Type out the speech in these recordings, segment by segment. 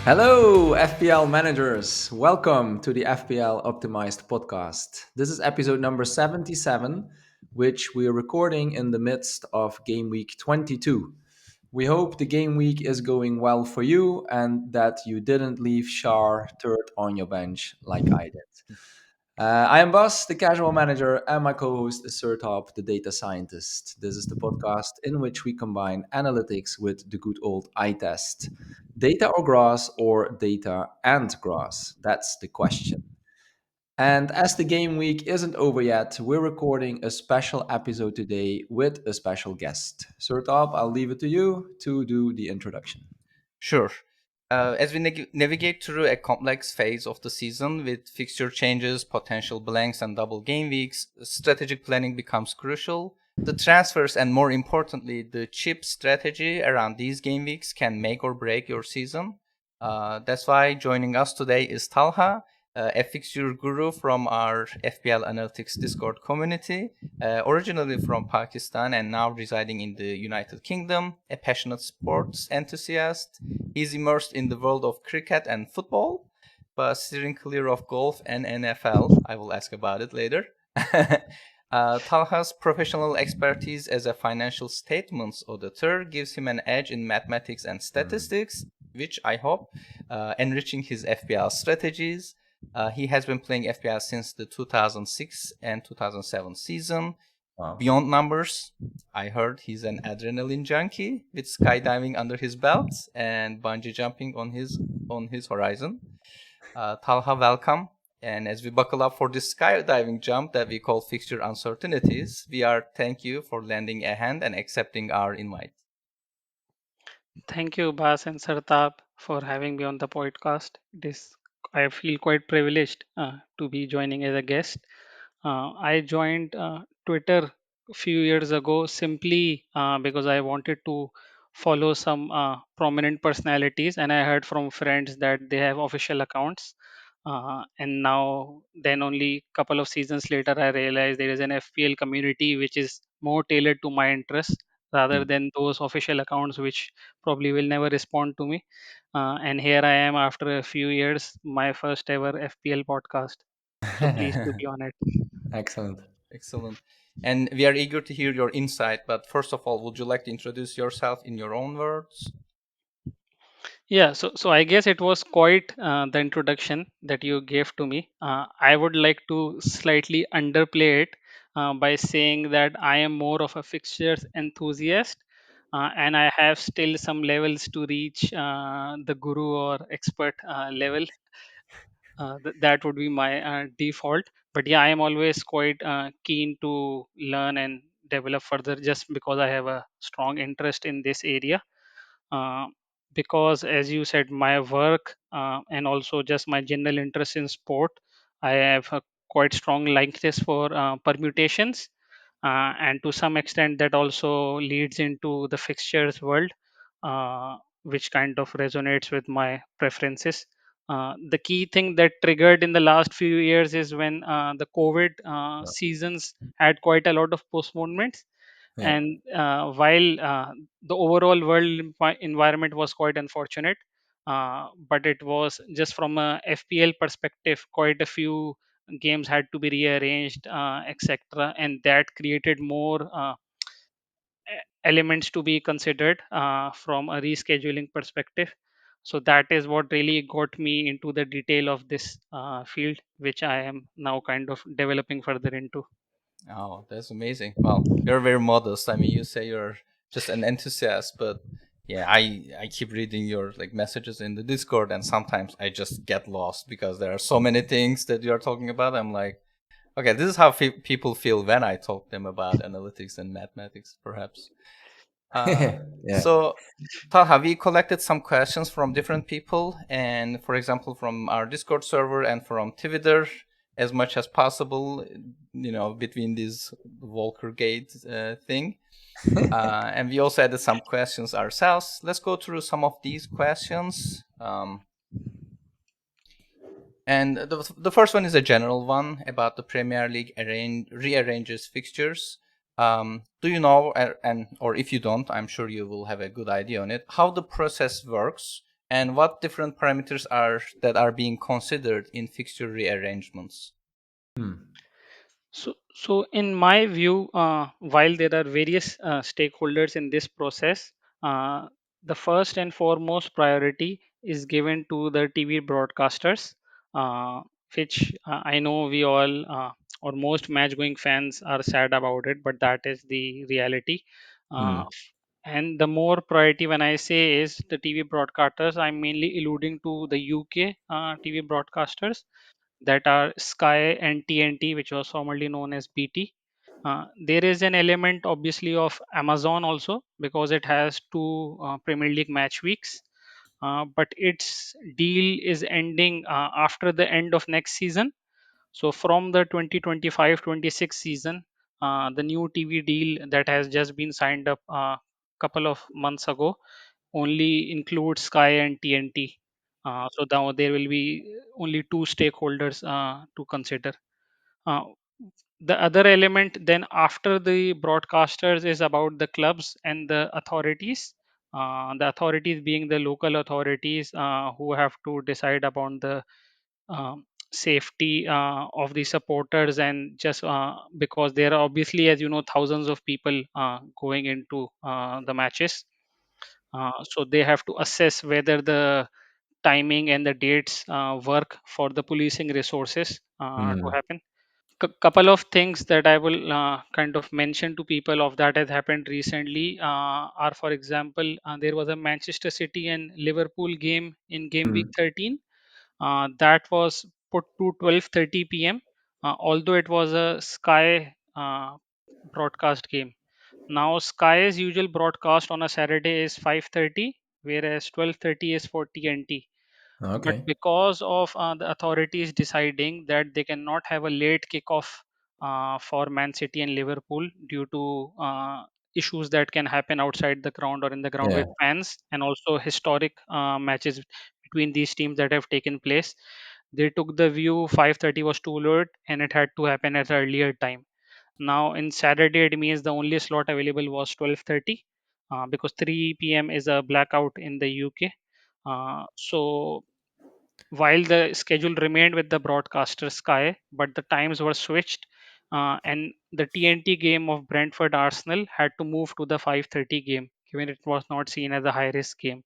Hello, FPL managers. Welcome to the FPL Optimized podcast. This is episode number 77, which we are recording in the midst of game week 22. We hope the game week is going well for you and that you didn't leave Shar third on your bench like I did. I am Bas, the casual manager, and my co host is Sertalp, the data scientist. This is the podcast in which we combine analytics with the good old eye test. Data or grass, or data and grass? That's the question. And as the game week isn't over yet, we're recording a special episode today with a special guest. Sertalp, I'll leave it to you to do the introduction. Sure. As we navigate through a complex phase of the season with fixture changes, potential blanks, and double game weeks, strategic planning becomes crucial. The transfers and, more importantly, the chip strategy around these game weeks can make or break your season. That's why joining us today is Talha, a fixture guru from our FPL Analytics Discord community, originally from Pakistan and now residing in the United Kingdom, a passionate sports enthusiast. He's immersed in the world of cricket and football, but steering clear of golf and NFL. I will ask about it later. Talha's professional expertise as a financial statements auditor gives him an edge in mathematics and statistics, which I hope enriching his FPL strategies. He has been playing FPL since the 2006 and 2007 season. Wow. Beyond numbers, I heard he's an adrenaline junkie with skydiving under his belt and bungee jumping on his horizon. Talha, welcome. And as we buckle up for this skydiving jump that we call fixture uncertainties, we are thank you for lending a hand and accepting our invite. Thank you, Bas and Sertalp, for having me on the podcast. I feel quite privileged to be joining as a guest. I joined Twitter a few years ago simply because I wanted to follow some prominent personalities, and I heard from friends that they have official accounts. And now, then only couple of seasons later, I realized there is an FPL community which is more tailored to my interests rather than those official accounts which probably will never respond to me. And here I am after a few years, my first ever FPL podcast. So pleased to be on it. Excellent. Excellent. And we are eager to hear your insight. But first of all, would you like to introduce yourself in your own words? Yeah, so I guess it was quite the introduction that you gave to me. I would like to slightly underplay it by saying that I am more of a fixtures enthusiast, and I have still some levels to reach the guru or expert level. That would be my default. But yeah, I am always quite keen to learn and develop further just because I have a strong interest in this area. uh, because as you said, my work and also just my general interest in sport, I have a quite strong likeness for permutations, and to some extent that also leads into the fixtures world, which kind of resonates with my preferences. The key thing that triggered in the last few years is when the COVID seasons had quite a lot of postponements, Yeah. and while the overall world environment was quite unfortunate, but it was just from a FPL perspective, quite a few games had to be rearranged, etc., and that created more elements to be considered from a rescheduling perspective. So that is what really got me into the detail of this field, which I am now kind of developing further into. Oh, that's amazing. Well, you're very modest. I mean, you say you're just an enthusiast, but yeah, I keep reading your like messages in the Discord, and sometimes I just get lost because there are so many things that you are talking about. I'm like, okay, this is how people feel when I talk them about analytics and mathematics, perhaps. Uh, Yeah. so, Talha, we collected some questions from different people, and for example, from our Discord server and from Twitter, as much as possible, between this Volker Gate thing. And we also added some questions ourselves. Let's go through some of these questions. And the first one is a general one about the Premier League rearranges fixtures. Do you know, and or if you don't, I'm sure you will have a good idea on it, how the process works And what different parameters are being considered in fixture rearrangements? Hmm. So in my view, while there are various stakeholders in this process, uh, the first and foremost priority is given to the TV broadcasters, uh, which I know we all or most match-going fans are sad about it, but that is the reality. Uh, Hmm. and the more priority when I say is the TV broadcasters, I'm mainly alluding to the UK TV broadcasters that are Sky and TNT, which was formerly known as BT. There is an element, obviously, of Amazon also because it has two Premier League match weeks. But its deal is ending after the end of next season. So, from the 2025-26 season, the new TV deal that has just been signed up a couple of months ago only includes Sky and TNT. So now there will be only two stakeholders to consider. Uh, the other element then after the broadcasters is about the clubs and the authorities. The authorities being the local authorities who have to decide upon the safety of the supporters, and just because there are obviously, as you know, thousands of people going into the matches, so they have to assess whether the timing and the dates work for the policing resources to Hmm. happen. Couple of things that I will kind of mention to people of that has happened recently are, for example, there was a Manchester City and Liverpool game in game week Hmm. 13 that was put to 12:30 p.m. Although it was a Sky broadcast game. Now Sky's usual broadcast on a Saturday is 5:30, whereas 12:30 is for TNT. But Okay. because of the authorities deciding that they cannot have a late kickoff for Man City and Liverpool due to issues that can happen outside the ground or in the ground Yeah. with fans, and also historic matches between these teams that have taken place, they took the view 5:30 was too late and it had to happen at an earlier time. Now in Saturday, it means the only slot available was 12:30 because 3 p.m. is a blackout in the UK. So while the schedule remained with the broadcaster Sky, but the times were switched, and the TNT game of Brentford Arsenal had to move to the 5:30 game, given it was not seen as a high risk game.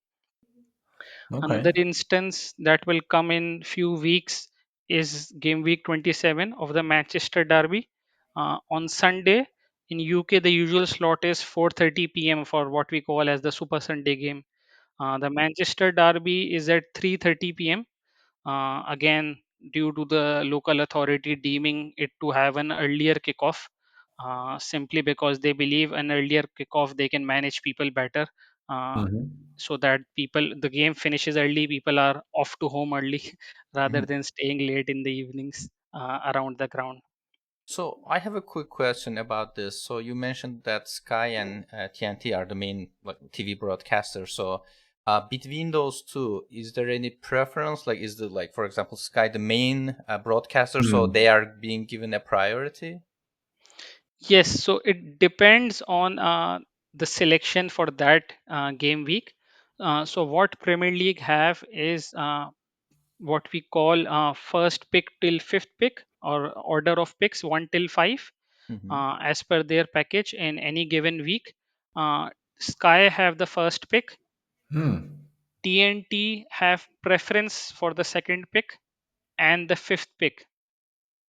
Okay. Another instance that will come in few weeks is game week 27 of the Manchester Derby. On Sunday in UK, the usual slot is 4:30 p.m. for what we call as the Super Sunday game. The Manchester Derby is at 3:30 p.m. Again, due to the local authority deeming it to have an earlier kickoff, simply because they believe an earlier kickoff they can manage people better, uh, Hmm. so that people the game finishes early, people are off to home early rather than staying late in the evenings around the ground. So I have a quick question about this. So you mentioned that Sky and TNT are the main like TV broadcasters. So between those two, is there any preference? Like, is the like, for example, Sky the main broadcaster, so Hmm. they are being given a priority? Yes, so it depends on the selection for that game week. So what Premier League have is what we call first pick till fifth pick, or order of picks 1 till 5, Hmm. as per their package in any given week. uh, Sky have the first pick, Hmm. TNT have preference for the second pick and the fifth pick.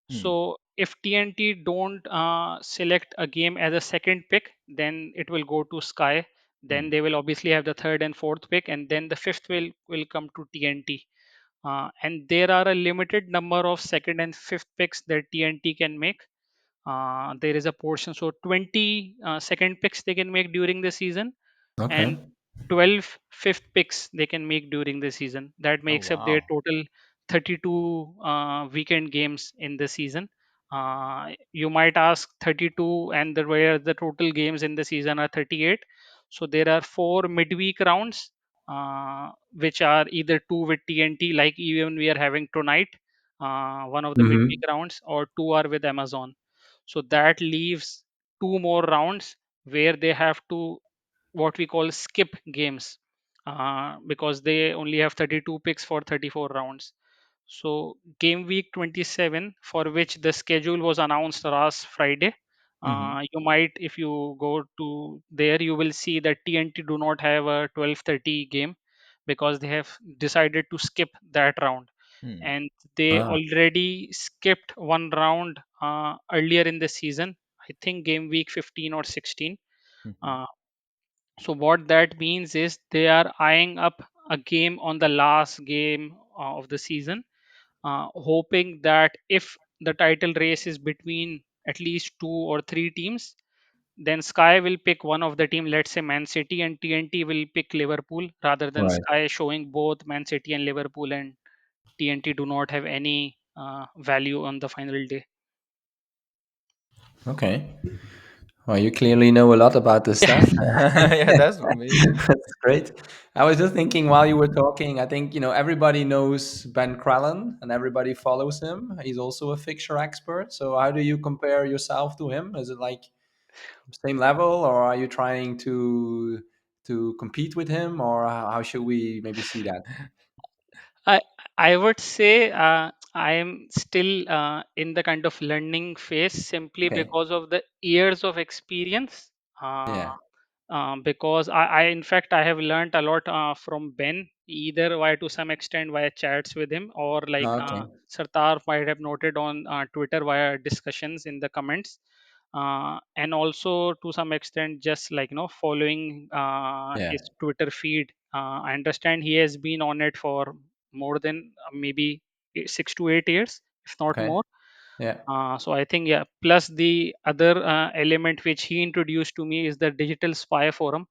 Hmm. So if TNT don't select a game as a second pick, then it will go to Sky. Then Hmm. they will obviously have the third and fourth pick, and then the fifth will come to TNT. And there are a limited number of second and fifth picks that TNT can make. There is a portion, so 20 second picks they can make during the season, Okay. and 12 fifth picks they can make during the season. That Oh makes up their wow. total 32 weekend games in the season. You might ask 32, and where the total games in the season are 38. So there are four midweek rounds, which are either two with TNT, like even we are having tonight, one of the midweek Hmm. rounds, or two are with Amazon. So that leaves two more rounds where they have to what we call skip games. because they only have 32 picks for 34 rounds. So game week 27, for which the schedule was announced last Friday, Hmm. you might, if you go to there, you will see that TNT do not have a 12:30 game because they have decided to skip that round, Hmm. and they Ah, already skipped one round earlier in the season. I think game week 15 or 16. Mhm. Uh, so what that means is they are eyeing up a game on the last game of the season, hoping that if the title race is between at least two or three teams, then Sky will pick one of the team, let's say Man City, and TNT will pick Liverpool, rather than right. Sky showing both Man City and Liverpool, and TNT do not have any value on the final day. Okay. Well, you clearly know a lot about this stuff. Yeah, that's amazing. That's great. I was just thinking while you were talking, I think, everybody knows Ben Crellin and everybody follows him. He's also a fixture expert. So how do you compare yourself to him? Is it like same level, or are you trying to compete with him, or how should we maybe see that? I I would say I am still in the kind of learning phase, simply Okay. because of the years of experience. Uh, Yeah. because in fact, I have learned a lot from Ben, either via to some extent via chats with him, or like Okay. Sartar might have noted on Twitter via discussions in the comments, and also to some extent just like following Yeah. his Twitter feed. I understand he has been on it for more than maybe 6 to 8 years, if not Okay. more. Yeah. So I think, yeah. Plus the other element which he introduced to me is the digital spy forum,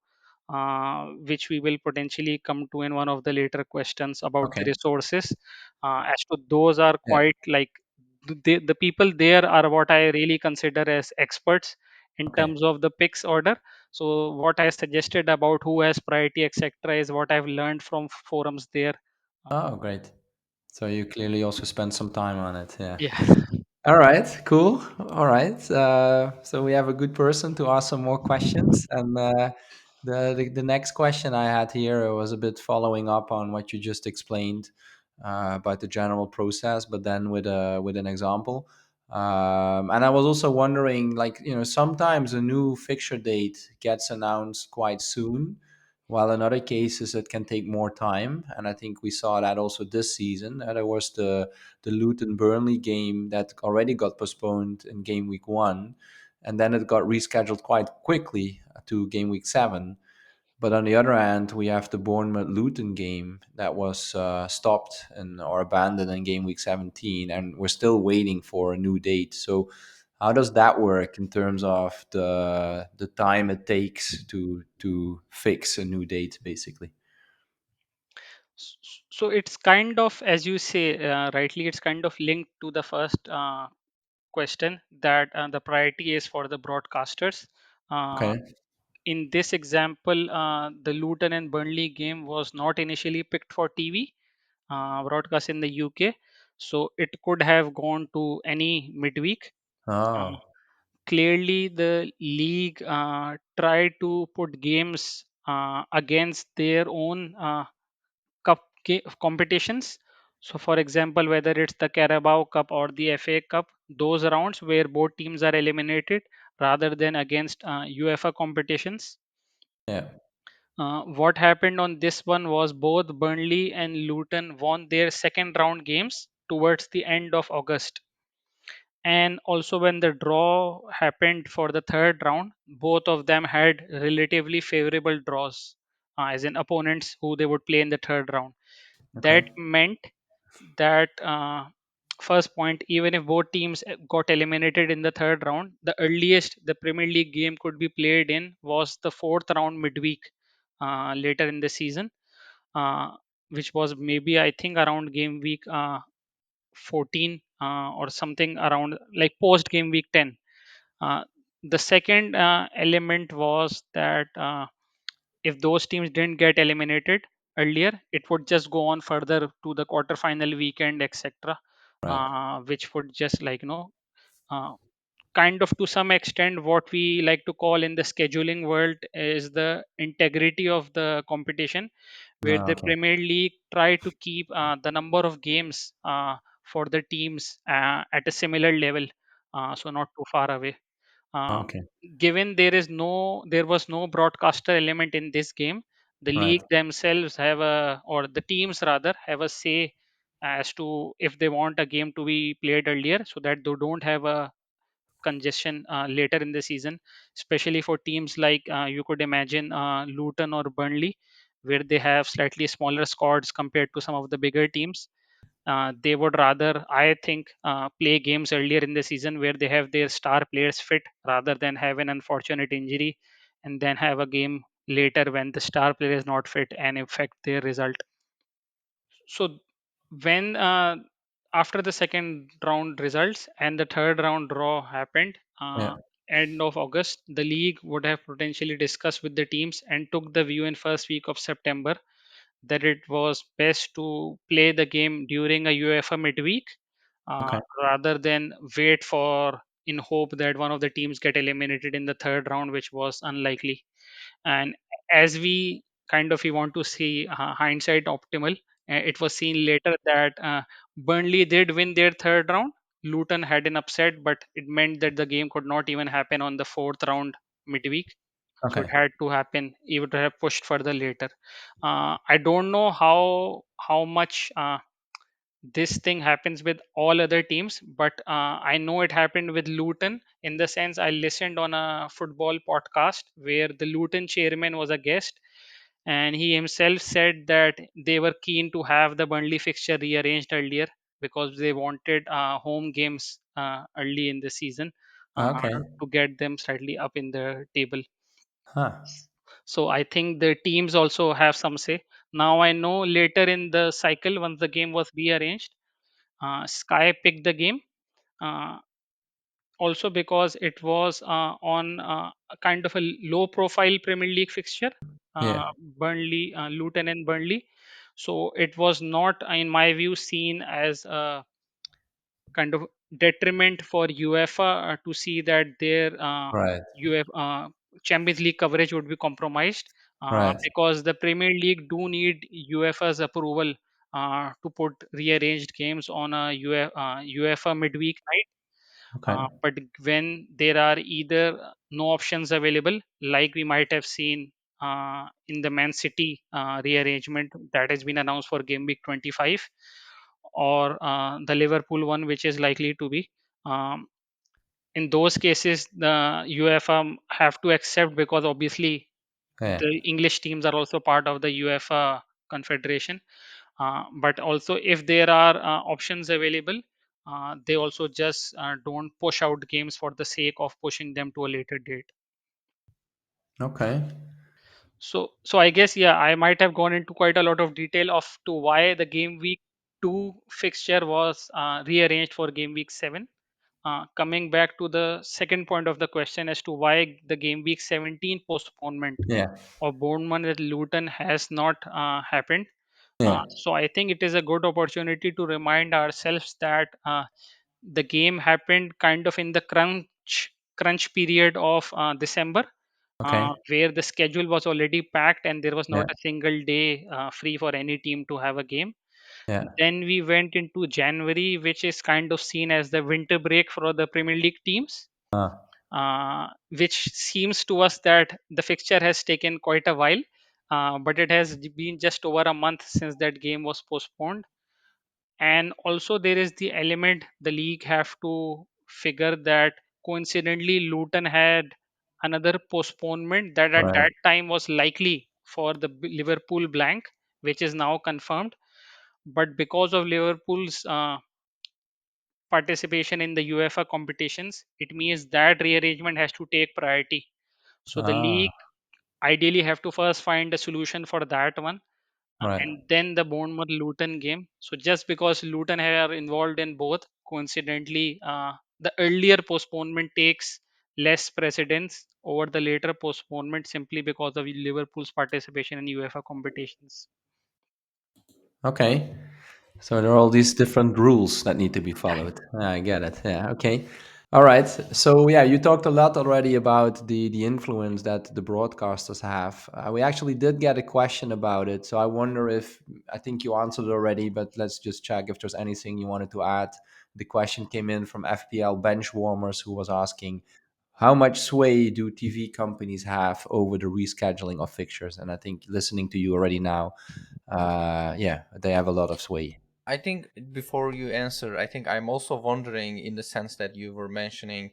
which we will potentially come to in one of the later questions about the Okay. resources. As to those are Yeah. quite like the people there are what I really consider as experts in Okay. terms of the picks order. So what I suggested about who has priority, etc., is what I've learned from forums there. Uh, Oh, great. So you clearly also spent some time on it. Yeah. yeah. All right, cool. All right. So we have a good person to ask some more questions. And the next question I had here was a bit following up on what you just explained about the general process, but then with an example. And I was also wondering, like, sometimes a new fixture date gets announced quite soon, while in other cases it can take more time. And I think we saw that also this season. There was the Luton Burnley game that already got postponed in game week 1, and then it got rescheduled quite quickly to game week 7. But on the other hand, we have the Bournemouth Luton game that was stopped or abandoned in game week 17, and we're still waiting for a new date. So how does that work in terms of the time it takes to fix a new date, basically? So it's kind of, as you say rightly, it's kind of linked to the first question, that the priority is for the broadcasters. Uh, Okay. in this example, the Luton and Burnley game was not initially picked for TV broadcast in the UK, so it could have gone to any midweek. Uh, Oh, Clearly, the league tried to put games against their own competitions. So, for example, whether it's the Carabao Cup or the FA Cup, those rounds where both teams are eliminated rather than against UEFA competitions. yeah. What happened on this one was both Burnley and Luton won their second round games towards the end of August. And also, when the draw happened for the third round, both of them had relatively favorable draws, as in opponents who they would play in the third round. Okay. That meant that first point, even if both teams got eliminated in the third round, the earliest the Premier League game could be played in was the fourth round midweek later in the season, uh, which was maybe I think around game week 14 or something around like post game week 10. Uh, the second element was that if those teams didn't get eliminated earlier, it would just go on further to the quarterfinal weekend, etc., Right. which would just uh, kind of to some extent what we like to call in the scheduling world is the integrity of the competition, where the Okay. Premier League try to keep the number of games for the teams at a similar level, so not too far away. Um, Okay. Given there was no broadcaster element in this game, the Right. league themselves have a, or the teams rather, have a say as to if they want a game to be played earlier, so that they don't have a congestion later in the season, especially for teams like you could imagine Luton or Burnley, where they have slightly smaller squads compared to some of the bigger teams. They would rather, I think, play games earlier in the season where they have their star players fit, rather than have an unfortunate injury and then have a game later when the star player is not fit and affect their result. So when after the second round results and the third round draw happened, Yeah. end of August, the league would have potentially discussed with the teams and took the view in first week of September that it was best to play the game during a UEFA midweek, Okay. rather than wait for, in hope that one of the teams get eliminated in the third round, which was unlikely. And as we kind of, we want to see hindsight optimal, it was seen later that Burnley did win their third round. Luton had an upset, but it meant that the game could not even happen on the fourth round midweek, so it Okay. had to happen, it would have pushed further later. I don't know how much this thing happens with all other teams, but I know it happened with Luton, in the sense I listened on a football podcast where the Luton chairman was a guest, and he himself said that they were keen to have the Burnley fixture rearranged earlier because they wanted home games early in the season, Okay. to get them slightly up in the table. Huh. So I think the teams also have some say. Now I know later in the cycle, once the game was rearranged, Sky picked the game, uh, also because it was on a kind of a low profile Premier League fixture, Yeah. Burnley, Luton and Burnley. So it was not, in my view, seen as a kind of detriment for UEFA to see that their Right. UEFA Champions League coverage would be compromised, Right. because the Premier League do need UEFA's approval to put rearranged games on a UEFA midweek night. Okay. But when there are either no options available, like we might have seen in the Man City rearrangement that has been announced for game week 25, or the Liverpool one, which is likely to be. Um, in those cases, the UEFA have to accept, because obviously Yeah. the English teams are also part of the UEFA Confederation. But also, if there are options available, they also just don't push out games for the sake of pushing them to a later date. Okay. So I guess, yeah, I might have gone into quite a lot of detail of to why the game week 2 fixture was rearranged for game week 7. Coming back to the second point of the question as to why the game week 17 postponement Yeah. of Bournemouth at Luton has not happened. Yeah. So I think it is a good opportunity to remind ourselves that the game happened kind of in the crunch period of December, Okay. where the schedule was already packed and there was not Yeah. a single day free for any team to have a game. Yeah. Then we went into January, which is kind of seen as the winter break for the Premier League teams, which seems to us that the fixture has taken quite a while, but it has been just over a month since that game was postponed. And also, there is the element the league have to figure that coincidentally, Luton had another postponement that at Right. that time was likely for the Liverpool blank, which is now confirmed. But because of Liverpool's participation in the UEFA competitions, it means that rearrangement has to take priority. So the Ah. league ideally have to first find a solution for that one, Right. and then the Bournemouth Luton game. So just because Luton are involved in both, coincidentally, the earlier postponement takes less precedence over the later postponement simply because of Liverpool's participation in UEFA competitions. Okay. So there are all these different rules that need to be followed. I get it. Yeah. Okay. All right. So yeah, you talked a lot already about the influence that the broadcasters have. We actually did get a question about it, so I wonder if I think you answered it already, but let's just check if there's anything you wanted to add. The question came in from FPL Benchwarmers, who was asking, how much sway do TV companies have over the rescheduling of fixtures? And I think listening to you already now, yeah, they have a lot of sway. I think before you answer, I think I'm also wondering in the sense that you were mentioning,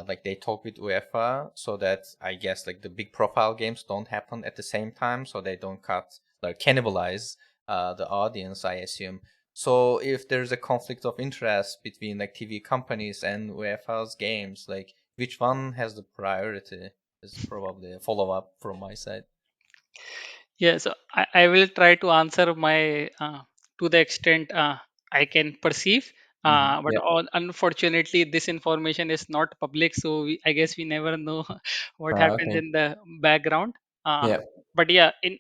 like they talk with UEFA so that I guess like the big profile games don't happen at the same time, so they don't cut like cannibalize the audience, I assume. So if there's a conflict of interest between like TV companies and UEFA's games, like which one has the priority is probably a follow up from my side. Yeah, so I will try to answer my to the extent I can perceive. But Yeah. unfortunately, this information is not public, so I guess we never know what happens Okay. in the background. Uh, Yeah. but yeah, in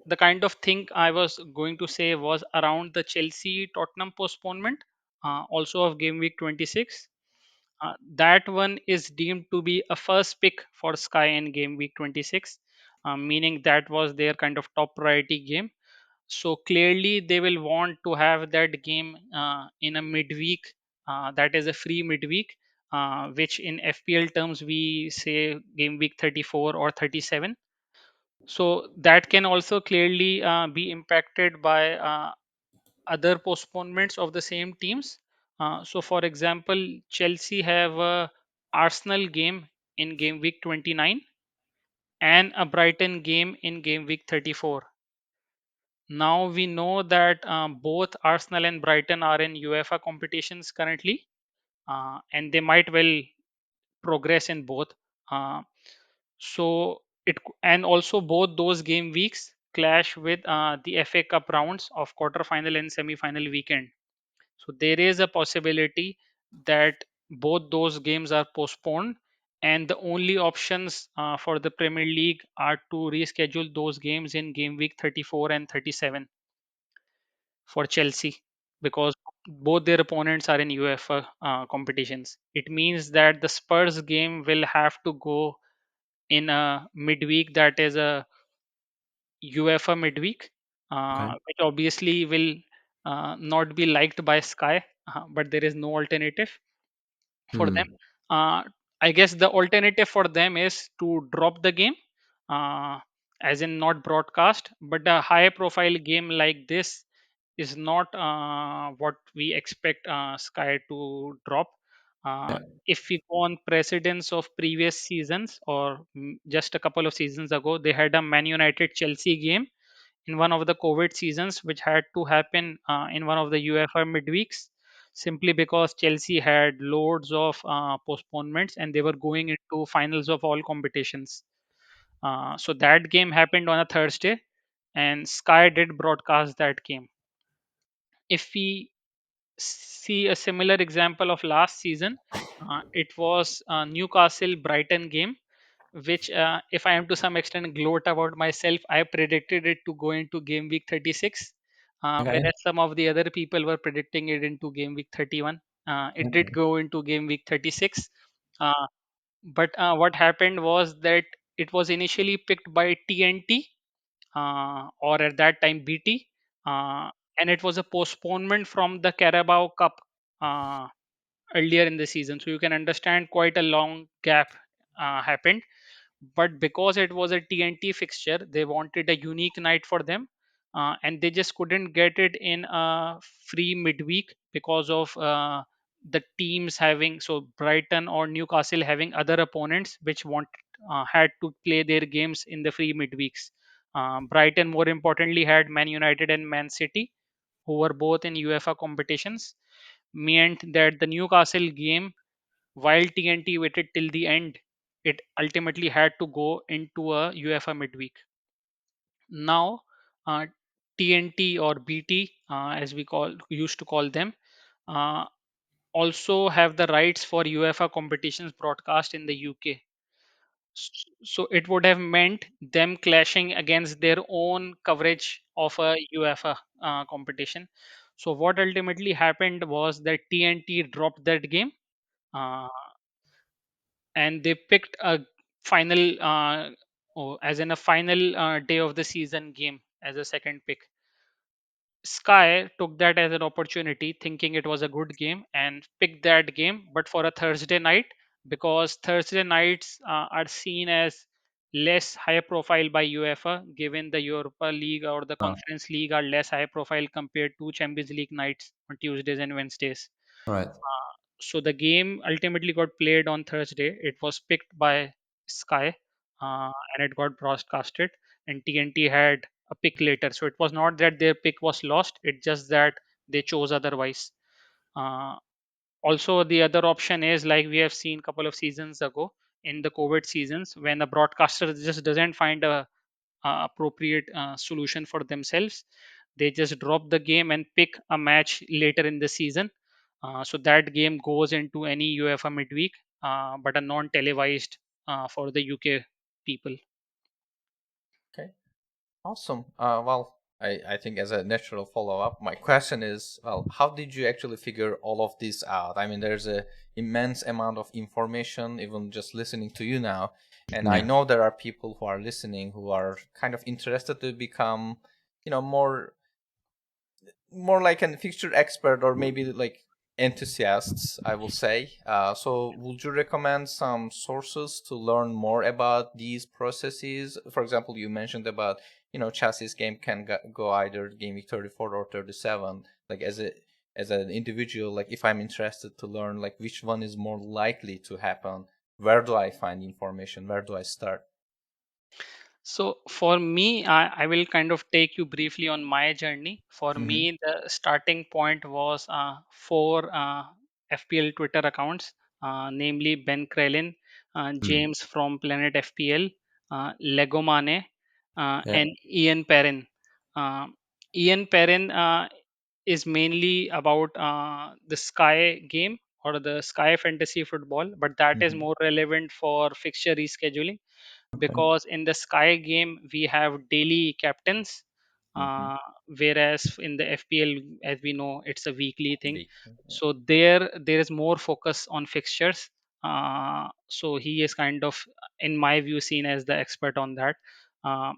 the kind of thing I was going to say was around the Chelsea Tottenham postponement, also of game week 26. That one is deemed to be a first pick for Sky in game week 26, meaning that was their kind of top priority game. So clearly, they will want to have that game in a midweek, that is a free midweek, which in FPL terms we say game week 34 or 37. So that can also clearly be impacted by other postponements of the same teams. So, for example, Chelsea have a Arsenal game in game week 29 and a Brighton game in game week 34. Now we know that both Arsenal and Brighton are in UEFA competitions currently, and they might well progress in both. Uh, so and also both those game weeks clash with the FA Cup rounds of quarterfinal and semi-final weekend. So there is a possibility that both those games are postponed, and the only options for the Premier League are to reschedule those games in game week 34 and 37 for Chelsea, because both their opponents are in UEFA competitions. It means that the Spurs game will have to go in a midweek, that is a UEFA midweek, Okay. which obviously will not be liked by Sky, but there is no alternative for them. Hmm. Uh, I guess the alternative for them is to drop the game, uh, as in not broadcast. But a high profile game like this is not what we expect Sky to drop. Uh, Yeah. if we go on precedents of previous seasons, or just a couple of seasons ago, they had a Man United Chelsea game in one of the COVID seasons, which had to happen in one of the UEFA midweeks, simply because Chelsea had loads of postponements and they were going into finals of all competitions. So that game happened on a Thursday, and Sky did broadcast that game. If we see a similar example of last season, it was a Newcastle Brighton game, which, if I am to some extent gloat about myself, I predicted it to go into game week 36, Okay. whereas some of the other people were predicting it into game week 31. It did Okay. go into game week 36. Uh, but what happened was that it was initially picked by TNT, or at that time BT, uh, and it was a postponement from the Carabao Cup uh, earlier in the season. So you can understand quite a long gap happened. But because it was a TNT fixture, they wanted a unique night for them, and they just couldn't get it in a free midweek because of the teams having, so Brighton or Newcastle having other opponents which had to play their games in the free midweeks. Brighton, more importantly, had Man United and Man City, who were both in UEFA competitions, meant that the Newcastle game, while TNT waited till the end, it ultimately had to go into a UEFA midweek. Now, TNT or BT, as we call used to call them, uh, also have the rights for UEFA competitions broadcast in the UK. So it would have meant them clashing against their own coverage of a UEFA competition. So what ultimately happened was that TNT dropped that game, uh, and they picked a final, as in a final day of the season game as a second pick. Sky took that as an opportunity, thinking it was a good game, and picked that game, but for a Thursday night, because Thursday nights are seen as less high profile by UEFA, given the Europa League or the Ah, Conference League are less high profile compared to Champions League nights on Tuesdays and Wednesdays. right. So the game ultimately got played on Thursday. It was picked by Sky, and it got broadcasted. And TNT had a pick later. So it was not that their pick was lost. It's just that they chose otherwise. Uh, Also, the other option is like we have seen a couple of seasons ago in the COVID seasons when a broadcaster just doesn't find a appropriate solution for themselves. They just drop the game and pick a match later in the season. So that game goes into any UEFA midweek, but a non-televised for the UK people. Okay. Awesome. Well, I think as a natural follow up, my question is, well, how did you actually figure all of this out? I mean, there's a immense amount of information, even just listening to you now. And I Yeah. know there are people who are listening who are kind of interested to become, more like an fixture expert or maybe like enthusiasts, I will say. So would you recommend some sources to learn more about these processes? For example, you mentioned about chassis game can go either game week 34 or 37. Like as an individual, like if I'm interested to learn like which one is more likely to happen, where do I find information, where do I start? So for me, I will kind of take you briefly on my journey. For Mm-hmm. me, the starting point was four FPL Twitter accounts, namely Ben Krellin, Mm. James from Planet FPL, Legomane, Yeah. and Ian Perrin. Uh, Ian Perrin is mainly about the Sky game or the Sky Fantasy Football, but that is Mm-hmm. more relevant for fixture rescheduling, Okay. because in the Sky game we have daily captains, Mm-hmm. uh, whereas in the FPL, as we know, it's a weekly thing. Week. Yeah. So there is more focus on fixtures. So he is kind of, in my view, seen as the expert on that. Uh,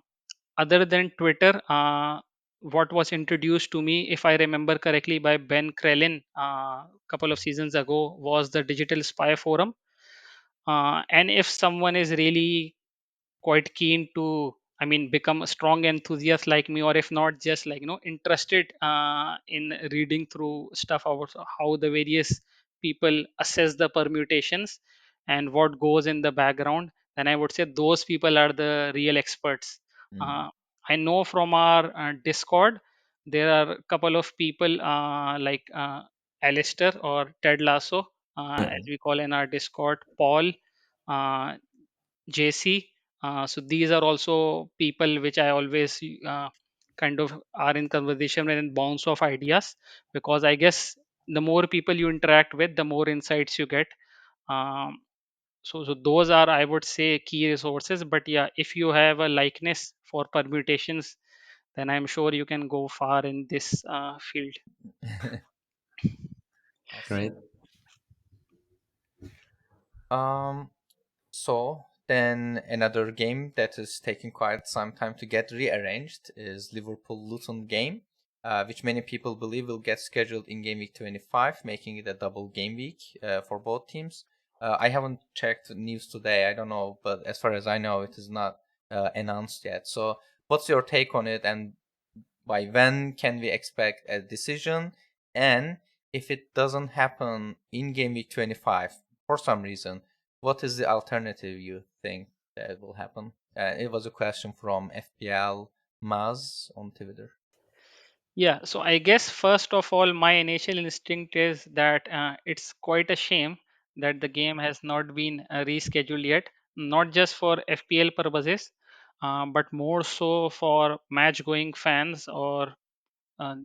Other than Twitter, what was introduced to me, if I remember correctly, by Ben Krellin a couple of seasons ago, was the Digital Spy Forum. And if someone is really quite keen to, I mean, become a strong enthusiast like me, or if not, just like interested in reading through stuff about how the various people assess the permutations and what goes in the background, then I would say those people are the real experts. Mm-hmm. uh, I know from our Discord there are a couple of people like Alistair or Ted Lasso, Yeah. as we call in our Discord, Paul, uh, JC. So these are also people which I always kind of are in conversation with and bounce off ideas, because I guess the more people you interact with, the more insights you get. Um, so those are, I would say, key resources. But yeah, if you have a likeness for permutations, then I'm sure you can go far in this field. Great. Awesome. Um, So then another game that is taking quite some time to get rearranged is Liverpool Luton game, which many people believe will get scheduled in game week 25, making it a double game week for both teams. I haven't checked news today. I don't know, but as far as I know, it is not announced yet. So, what's your take on it, and by when can we expect a decision? And if it doesn't happen in game week 25 for some reason, what is the alternative you think that will happen? It was a question from FPL Maz on Twitter. Yeah, so I guess first of all, my initial instinct is that it's quite a shame that the game has not been rescheduled yet, not just for FPL purposes, but more so for match going fans or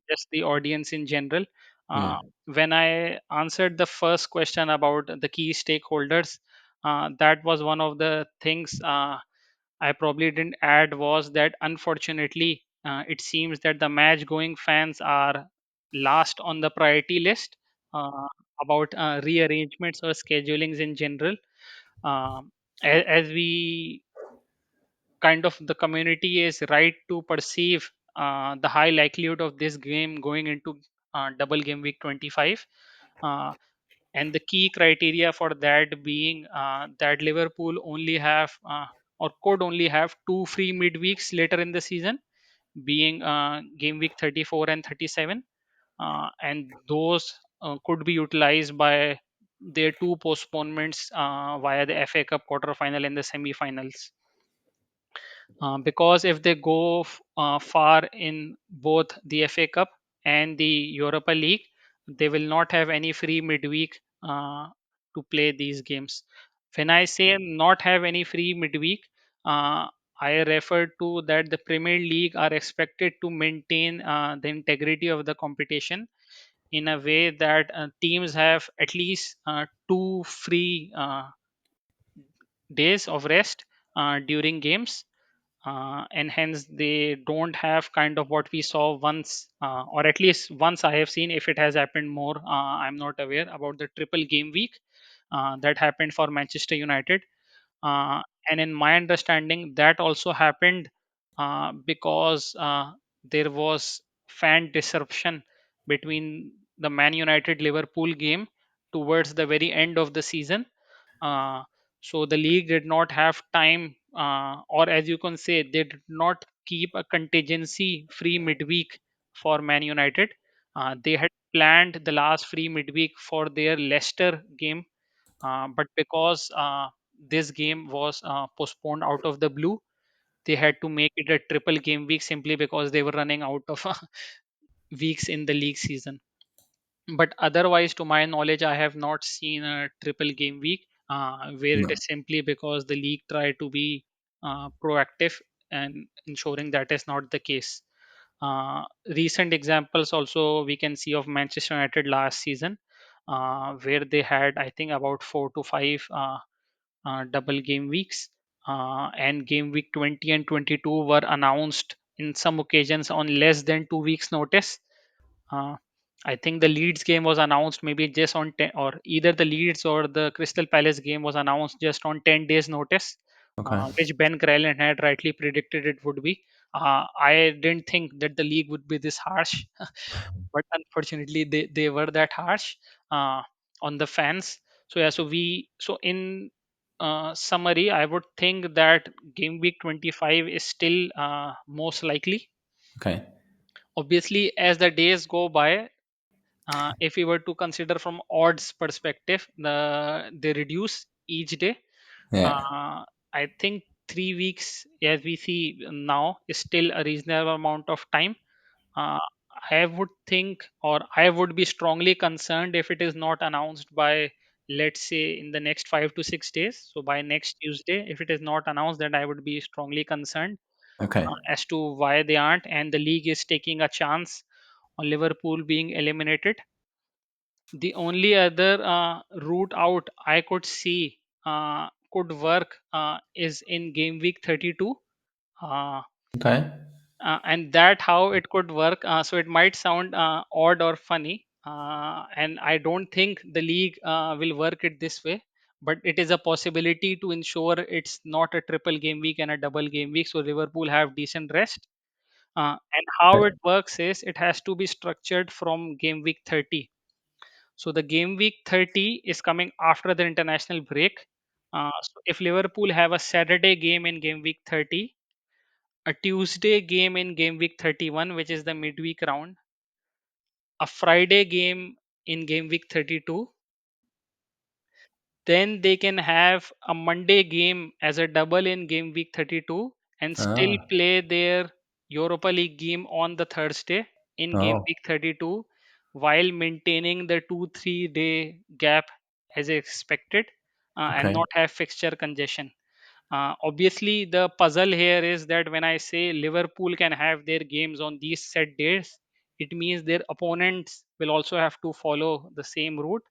just the audience in general. Yeah. Uh, when I answered the first question about the key stakeholders, that was one of the things I probably didn't add, was that unfortunately, it seems that the match going fans are last on the priority list uh, about rearrangements or schedulings in general. Um, as we kind of the community is right to perceive the high likelihood of this game going into double game week 25. Uh, and the key criteria for that being that Liverpool only have or could only have two free midweeks later in the season, being game week 34 and 37, and those could be utilized by their two postponements via the FA Cup quarter final and the semi-finals. Because if they go far in both the FA Cup and the Europa League, they will not have any free midweek to play these games. When I say not have any free midweek, uh, I refer to that the Premier League are expected to maintain the integrity of the competition in a way that teams have at least two free days of rest during games, and hence they don't have kind of what we saw once, or at least once I have seen. If it has happened more, I'm not aware about the triple game week that happened for Manchester United. And in my understanding, that also happened because there was fan disruption between the Man United Liverpool game towards the very end of the season. uh, so the league did not have time, or as you can say, they did not keep a contingency free midweek for Man United. They had planned the last free midweek for their Leicester game, but because this game was postponed out of the blue, they had to make it a triple game week simply because they were running out of weeks in the league season. But otherwise, to my knowledge, I have not seen a triple game week where it No. is simply because the league tried to be proactive and ensuring that is not the case. Recent examples also we can see of Manchester United last season, where they had, I think, about 4 to 5 double game weeks, and game week 20 and 22 were announced in some occasions on less than 2 weeks' notice. uh, I think the Leeds game was announced maybe just on 10, or either the Leeds or the Crystal Palace game was announced just on 10 days notice, Okay. which Ben Crellin had rightly predicted it would be. I didn't think that the league would be this harsh, but unfortunately they were that harsh uh, on the fans. So yeah, so in summary, I would think that game week 25 is still most likely. Okay. Obviously, as the days go by, if we were to consider from odds perspective, they reduce each day. Yeah. uh, I think 3 weeks, as we see now, is still a reasonable amount of time. uh, I would think, or I would be strongly concerned if it is not announced by, let's say, in the next 5 to 6 days. So by next Tuesday, if it is not announced, then I would be strongly concerned Okay. as to why they aren't, and the league is taking a chance on Liverpool being eliminated. The only other route out I could see could work is in game week 32. Uh, Okay. and that how it could work. So it might sound odd or funny, and I don't think the league will work it this way. But it is a possibility to ensure it's not a triple game week and a double game week, so Liverpool have decent rest. And how it works is it has to be structured from game week 30. So the game week 30 is coming after the international break. So if Liverpool have a Saturday game in game week 30, a Tuesday game in game week 31, which is the midweek round, a Friday game in game week 32, then they can have a Monday game as a double in game week 32 and still Ah. play their Europa League game on the Thursday in game Oh. week 32 while maintaining the 2 3 day gap as expected, and Okay. not have fixture congestion. Obviously, the puzzle here is that when I say Liverpool can have their games on these set days, it means their opponents will also have to follow the same route.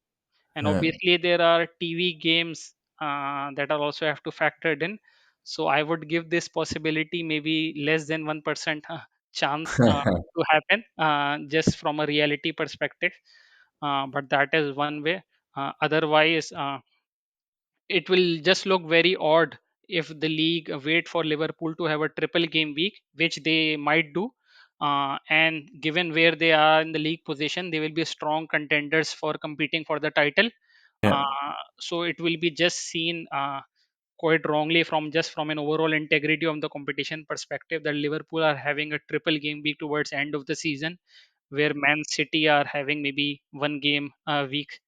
And Yeah. obviously, there are TV games that are also have to factored in. So I would give this possibility maybe less than 1% chance to happen, just from a reality perspective. But that is one way. Otherwise, it will just look very odd if the league wait for Liverpool to have a triple game week, which they might do. And given where they are in the league position, they will be strong contenders for competing for the title. Yeah. So it will be just seen quite wrongly from just from an overall integrity of the competition perspective that Liverpool are having a triple game week towards end of the season, where Man City are having maybe one game a week,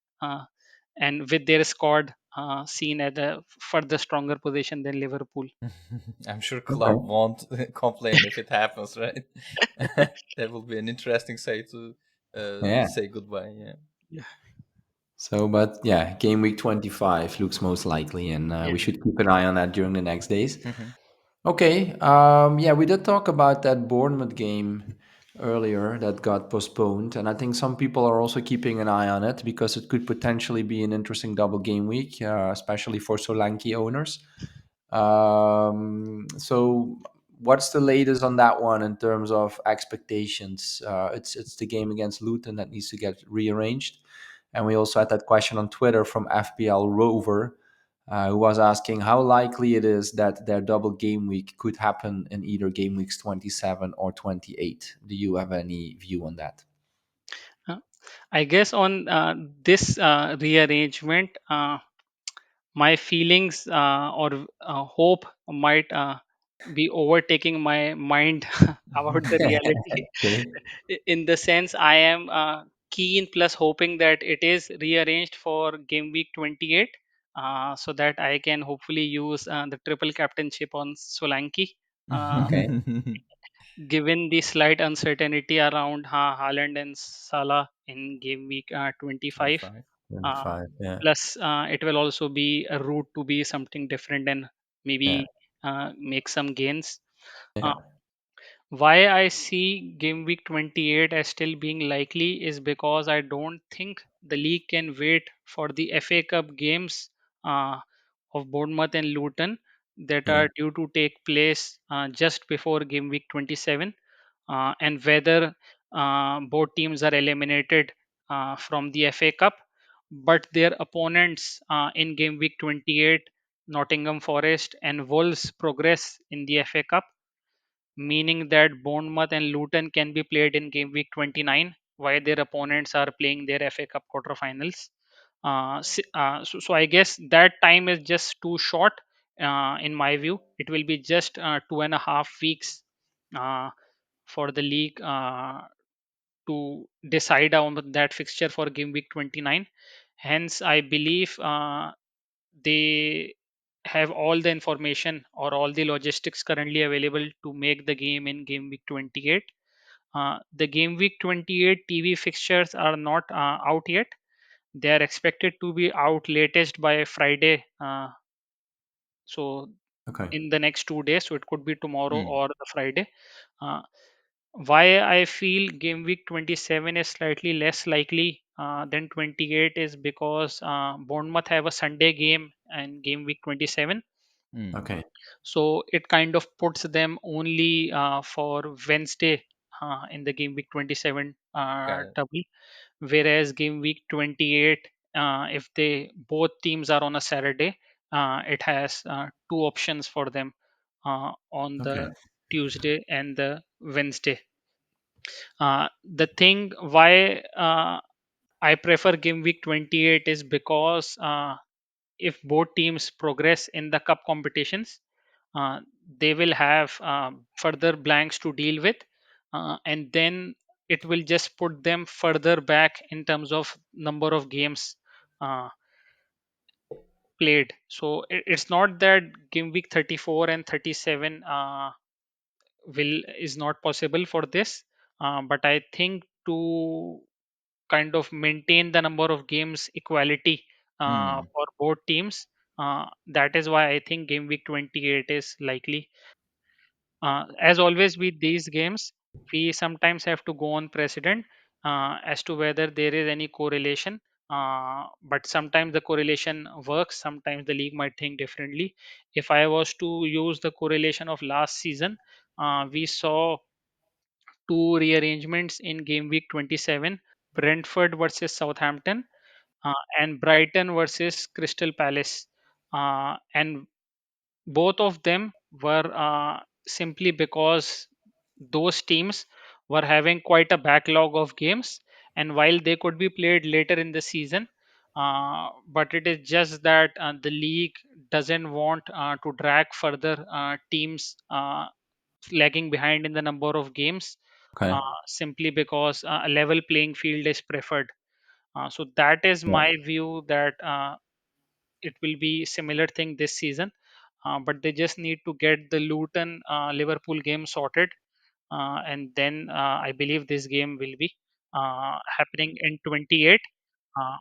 and with their squad seen at a further stronger position than Liverpool. I'm sure Okay. club won't complain if it happens, right? That will be an interesting say to Yeah. say goodbye. Yeah. Yeah, So, but yeah, game week 25 looks most likely, and yeah. we should keep an eye on that during the next days. Hmm. Okay. Yeah, we did talk about that Bournemouth game earlier that got postponed, and I think some people are also keeping an eye on it because it could potentially be an interesting double game week, especially for Solanke owners. So, what's the latest on that one in terms of expectations? It's the game against Luton that needs to get rearranged, and we also had that question on Twitter from FPL Rover, who was asking how likely it is that their double game week could happen in either game weeks 27 or 28. Do you have any view on that? Uh, I guess on this rearrangement, my feelings or hope might be overtaking my mind about the reality. Okay. In the sense, I am keen plus hoping that it is rearranged for game week 28, so that I can hopefully use the triple captainship on Solanke. Uh, Okay. Given the slight uncertainty around Haaland and Salah in game week 25, 25. uh, 25. Yeah. plus it will also be a route to be something different and Yeah. maybe make some gains. Uh, Yeah. why I see game week 28 as still being likely is because I don't think the league can wait for the FA Cup games uh, of Bournemouth and Luton that Yeah. are due to take place just before game week 27, and whether both teams are eliminated from the FA Cup, but their opponents in game week 28, Nottingham Forest and Wolves, progress in the FA Cup, meaning that Bournemouth and Luton can be played in game week 29 while their opponents are playing their FA Cup quarterfinals. So I guess that time is just too short in my view. It will be just 2.5 weeks uh, for the league to decide on that fixture for game week 29. Hence, I believe they have all the information or all the logistics currently available to make the game in game week 28. The game week 28 TV fixtures are not out yet. They are expected to be out latest by Friday. So Okay. in the next 2 days, so it could be tomorrow Hmm. or the Friday. Uh, why I feel game week 27 is slightly less likely than 28 is because Bournemouth have a Sunday game and game week 27. Hmm. Okay. So it kind of puts them only for Wednesday in the game week 27 Got it. double, whereas game week 28, if they both teams are on a Saturday, it has two options for them on Okay. the Tuesday and the Wednesday. The thing why I prefer game week 28 is because if both teams progress in the cup competitions, uh, they will have further blanks to deal with, and then it will just put them further back in terms of number of games uh, played. So it's not that game week 34 and 37 will is not possible for this, but I think to kind of maintain the number of games equality Hmm. for both teams. That is why I think game week 28 is likely. As always with these games, we sometimes have to go on precedent as to whether there is any correlation. But sometimes the correlation works, sometimes the league might think differently. If I was to use the correlation of last season, we saw two rearrangements in game week 27, Brentford versus Southampton and Brighton versus Crystal Palace. and both of them were simply because those teams were having quite a backlog of games, and while they could be played later in the season, but it is just that the league doesn't want to drag further teams lagging behind in the number of games, Okay. simply because a level playing field is preferred. So that is Yeah. my view, that it will be similar thing this season, but they just need to get the Luton Liverpool game sorted, and then I believe this game will be happening in 28. Uh,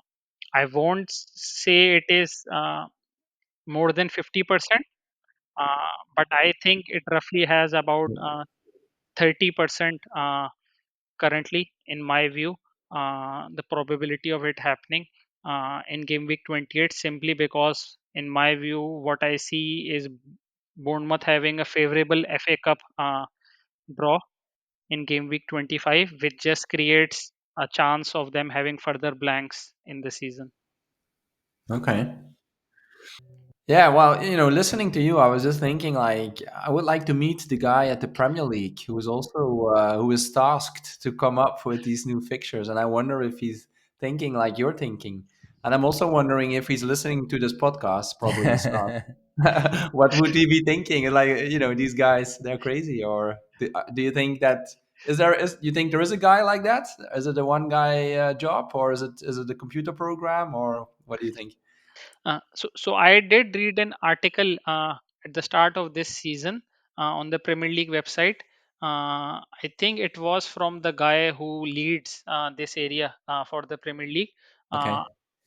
I won't say it is more than 50%, but I think it roughly has about 30% currently, in my view, the probability of it happening in game week 28, simply because, in my view, what I see is Bournemouth having a favorable FA Cup draw in game week 25, which just creates a chance of them having further blanks in the season. Okay. Yeah, well, listening to you, I was just thinking like I would like to meet the guy at the Premier League who is also who is tasked to come up with these new fixtures, and I wonder if he's thinking like you're thinking, and I'm also wondering if he's listening to this podcast. Probably he's not. What would he be thinking? Like, these guys, they're crazy. Or do you think that is you think there is a guy like that? Is it a one guy job, or is it a computer program, or what do you think? So I did read an article at the start of this season on the Premier League website. I think it was from the guy who leads this area for the Premier League, uh, Okay.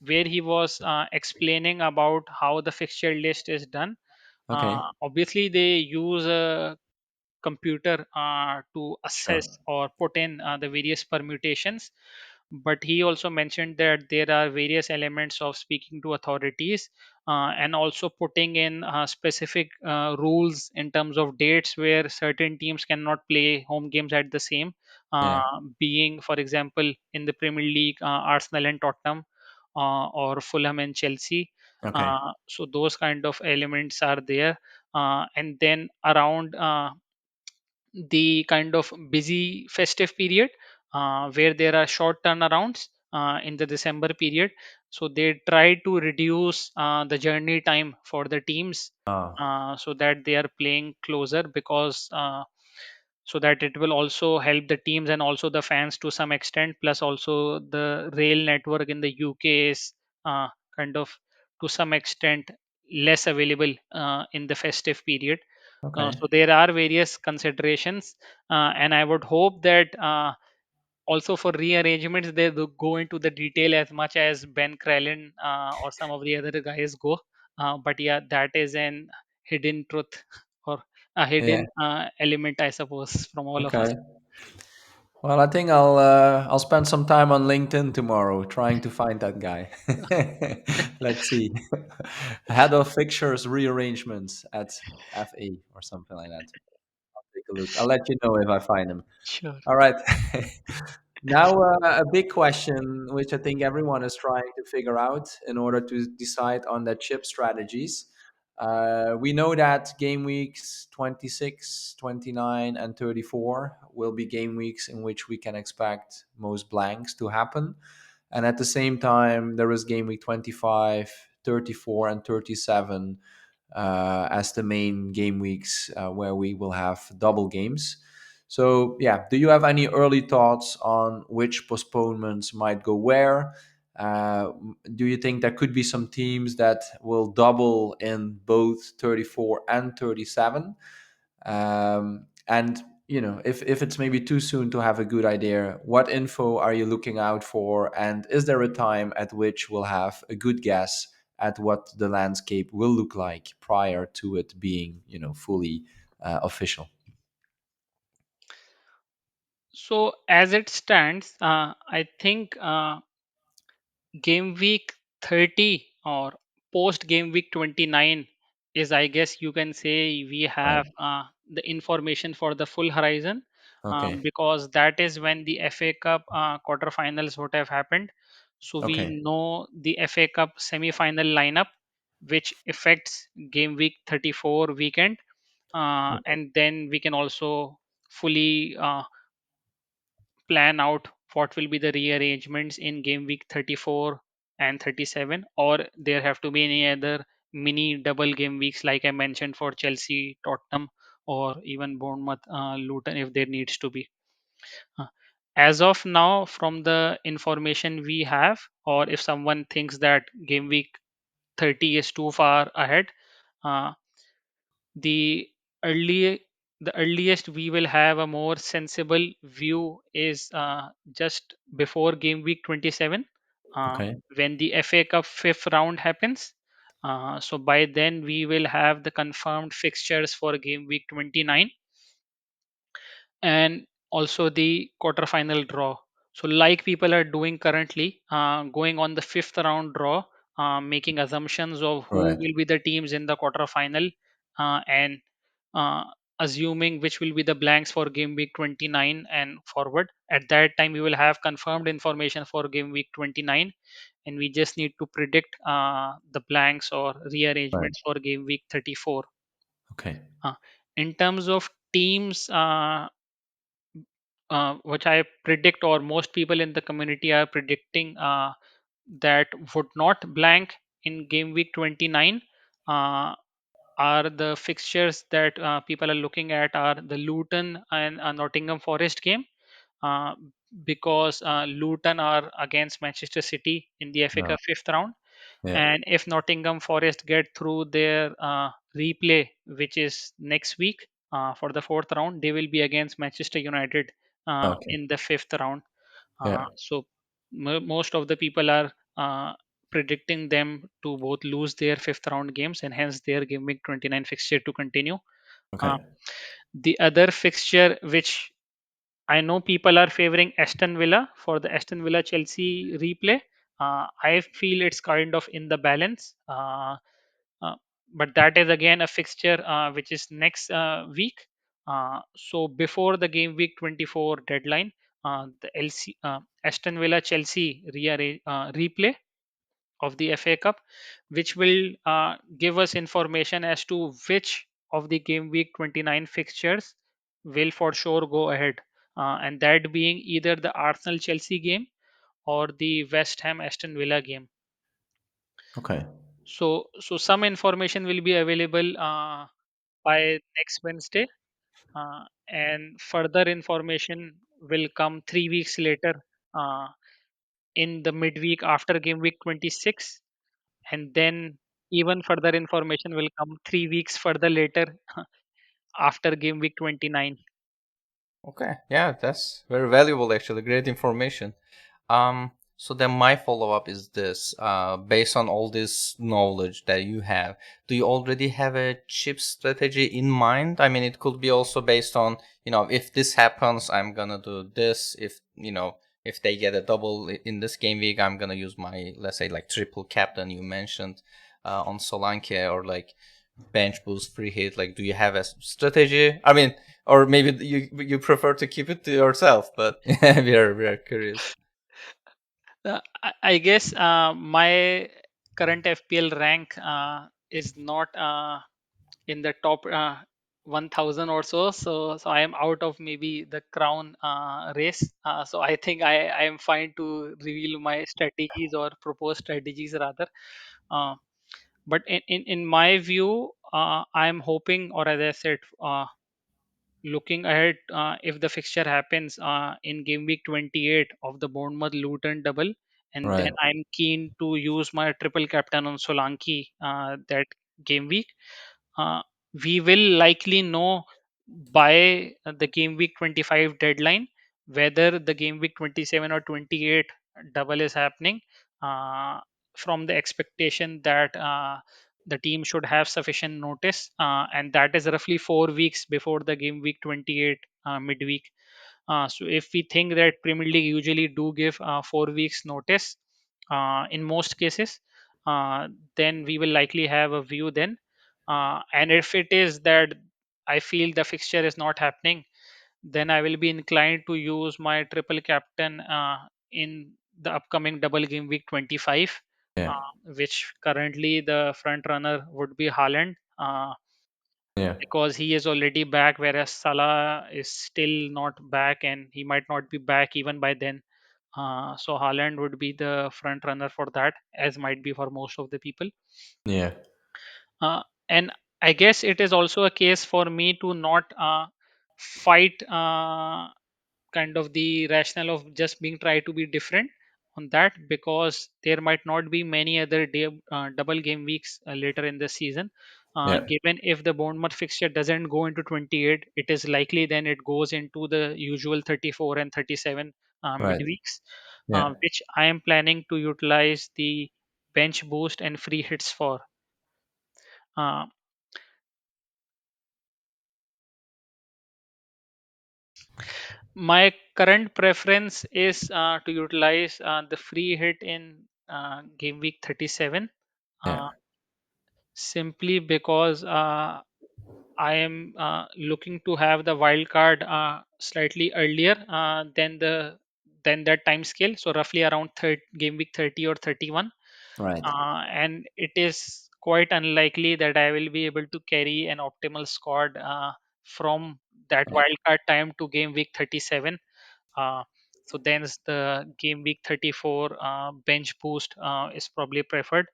where he was explaining about how the fixture list is done. Okay. Obviously, they use a computer to Sure. assess or put in the various permutations, but he also mentioned that there are various elements of speaking to authorities, and also putting in specific rules in terms of dates where certain teams cannot play home games at the same, uh, Yeah. being, for example, in the Premier League, Arsenal and Tottenham, or Fulham and Chelsea. Okay. So those kind of elements are there, and then around the kind of busy festive period, where there are short turnarounds in the December period. So they try to reduce the journey time for the teams, Ah. so that they are playing closer, because so that it will also help the teams and also the fans to some extent. Plus, also the rail network in the UK is kind of to some extent less available in the festive period. Okay. So there are various considerations, and I would hope that also for rearrangements they do go into the detail as much as Ben Kralin or some of the other guys go. But yeah, that is an hidden truth or a Yeah. hidden element, I suppose, from all of us. Okay. Well, I think I'll spend some time on LinkedIn tomorrow trying to find that guy. Let's see. Head of fixtures rearrangements at FA or something like that. Take a look. I'll let you know if I find him. Sure. All right. Now, a big question, which I think everyone is trying to figure out in order to decide on their chip strategies. We know that game weeks 26, 29, and 34 will be game weeks in which we can expect most blanks to happen. And at the same time, there is game week 25, 34, and 37 as the main game weeks where we will have double games. So, yeah, do you have any early thoughts on which postponements might go where? Do you think there could be some teams that will double in both 34 and 37? And if it's maybe too soon to have a good idea, what info are you looking out for? And is there a time at which we'll have a good guess at what the landscape will look like prior to it being, fully official? So as it stands, I think game week 30 or post game week 29 is, I guess you can say, we Right. have the information for the full horizon, Okay. because that is when the FA Cup quarterfinals would have happened. So we Okay. know the FA Cup semi final lineup, which affects game week 34 weekend, and then we can also fully plan out what will be the rearrangements in game week 34 and 37, or there have to be any other mini double game weeks like I mentioned for Chelsea, Tottenham, or even Bournemouth, Luton, if there needs to be. Uh, as of now, from the information we have, or if someone thinks that game week 30 is too far ahead, uh, the early the earliest we will have a more sensible view is just before game week 27, Okay. when the FA Cup fifth round happens. So by then we will have the confirmed fixtures for game week 29 and also the quarterfinal draw. So, like people are doing currently, going on the fifth round draw, making assumptions of who Right. will be the teams in the quarterfinal, and uh, assuming which will be the blanks for game week 29 and forward. At that time, we will have confirmed information for game week 29, and we just need to predict the blanks or Right. rearrangements for game week 34. Okay. Uh, in terms of teams, which I predict, or most people in the community are predicting, that would not blank in game week 29, uh, are the fixtures that people are looking at are the Luton and Nottingham Forest game, uh, because Luton are against Manchester City in the FA Yeah. Cup fifth round, Yeah. and if Nottingham Forest get through their replay, which is next week for the fourth round, they will be against Manchester United Okay. in the fifth round. Yeah. So most of the people are predicting them to both lose their fifth round games, and hence they are giving 29 fixture to continue. Uh, Okay. the other fixture which I know people are favoring Aston Villa for the Aston Villa Chelsea replay. I feel it's kind of in the balance. Uh, but that is again a fixture which is next week. So before the game week 24 deadline, the Aston Villa Chelsea replay of the FA Cup, which will give us information as to which of the game week 29 fixtures will for sure go ahead, and that being either the Arsenal Chelsea game or the West Ham Aston Villa game. Okay. So some information will be available by next Wednesday, and further information will come 3 weeks later, uh, in the midweek after game week 26, and then even further information will come 3 weeks further later after game week 29. Okay, yeah, that's very valuable actually. Great information. So then my follow-up is this. Based on all this knowledge that you have, do you already have a chip strategy in mind? I mean, it could be also based on, if this happens, I'm gonna do this. If they get a double in this game week, I'm gonna use my, let's say, like triple captain you mentioned on Solanke, or like bench boost, free hit. Like, do you have a strategy? I mean, or maybe you prefer to keep it to yourself, but we are curious. I guess my current FPL rank is not in the top 1000 or so. So I am out of maybe the crown race. So I think I am fine to reveal my strategies or propose strategies rather. Uh, but in my view, I'm hoping, or as I said, looking ahead, if the fixture happens in game week 28 of the Bournemouth Luton double, and then Right. I'm keen to use my triple captain on Solanke that game week. Uh, we will likely know by the game week 25 deadline whether the game week 27 or 28 double is happening, uh, from the expectation that the team should have sufficient notice, and that is roughly 4 weeks before the game week 28 midweek. So if we think that Premier League usually do give 4 weeks notice in most cases, uh, then we will likely have a view then. And if it is that I feel the fixture is not happening, then I will be inclined to use my triple captain in the upcoming double game week 25. Yeah. which currently the front runner would be Haaland. Yeah. Because he is already back, whereas Salah is still not back, and he might not be back even by then. So Haaland would be the front runner for that, as might be for most of the people. Yeah. And I guess it is also a case for me to not fight kind of the rationale of just being try to be different on that, because there might not be many other double game weeks later in the season. Yeah. Given if the Bournemouth fixture doesn't go into 28, it is likely then it goes into the usual 34 and 37 Right. midweeks, Yeah. which I am planning to utilize the bench boost and free hits for. Uh, My current preference is to utilize the free hit in game week 37, Yeah. uh, simply because I am looking to have the wild card slightly earlier than that time scale, so roughly around game week 30 or 31. Right. And it is quite unlikely that I will be able to carry an optimal squad from that Yeah. wildcard time to game week 37. uh, so then the game week 34 bench boost is probably preferred.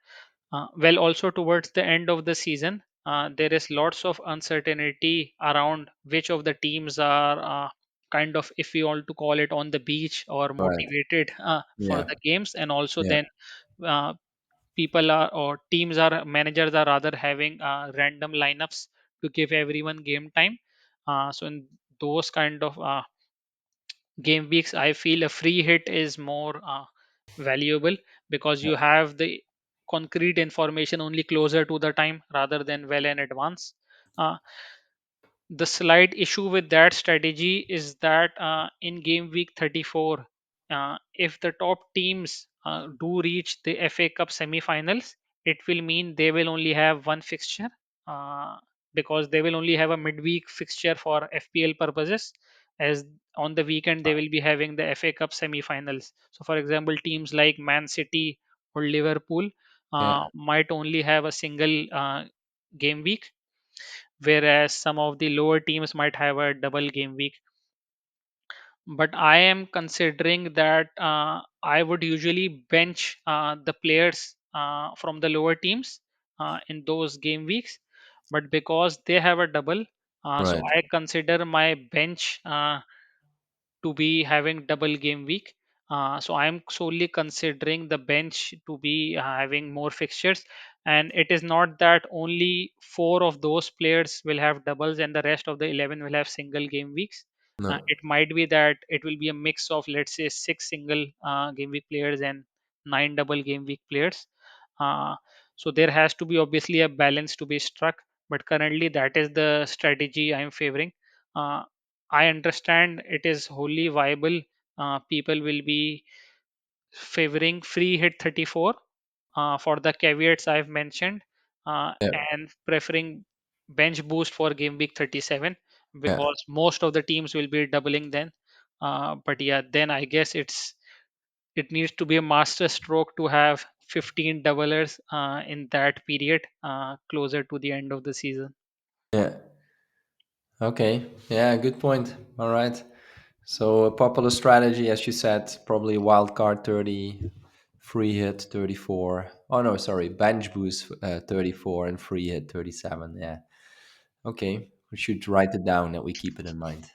Well, also towards the end of the season, there is lots of uncertainty around which of the teams are kind of, if we want to call it, on the beach or Right. motivated for Yeah. the games. And also Yeah. then uh, people are, or teams are, managers are rather having random lineups to give everyone game time. So in those kind of game weeks, I feel a free hit is more valuable, because Yeah. you have the concrete information only closer to the time rather than well in advance. uh, the slight issue with that strategy is that in game week 34, if the top teams do reach the FA Cup semi-finals, it will mean they will only have one fixture, uh, because they will only have a midweek fixture for FPL purposes, as on the weekend they will be having the FA Cup semi-finals. So, for example, teams like Man City or Liverpool Yeah. might only have a single game week, whereas some of the lower teams might have a double game week. But I am considering that I would usually bench the players from the lower teams in those game weeks. But because they have a double, so Right. I consider my bench to be having double game week. So I'm solely considering the bench to be having more fixtures, and it is not that only four of those players will have doubles and the rest of the 11 will have single game weeks. No. It might be that it will be a mix of, let's say, six single game week players and nine double game week players. Uh, so there has to be obviously a balance to be struck, but currently that is the strategy I'm favoring. Uh, I understand it is wholly viable. People will be favoring free hit 34 for the caveats I've mentioned, Yeah. and preferring bench boost for game week 37, Yeah. because most of the teams will be doubling then. But yeah, then I guess it needs to be a master stroke to have 15 doublers in that period closer to the end of the season. Yeah. Okay. Yeah. Good point. All right. So a popular strategy, as you said, probably wild card 30, free hit 34. Oh no, sorry, bench boost 34 and free hit 37. Yeah. Okay. We should write it down that we keep it in mind.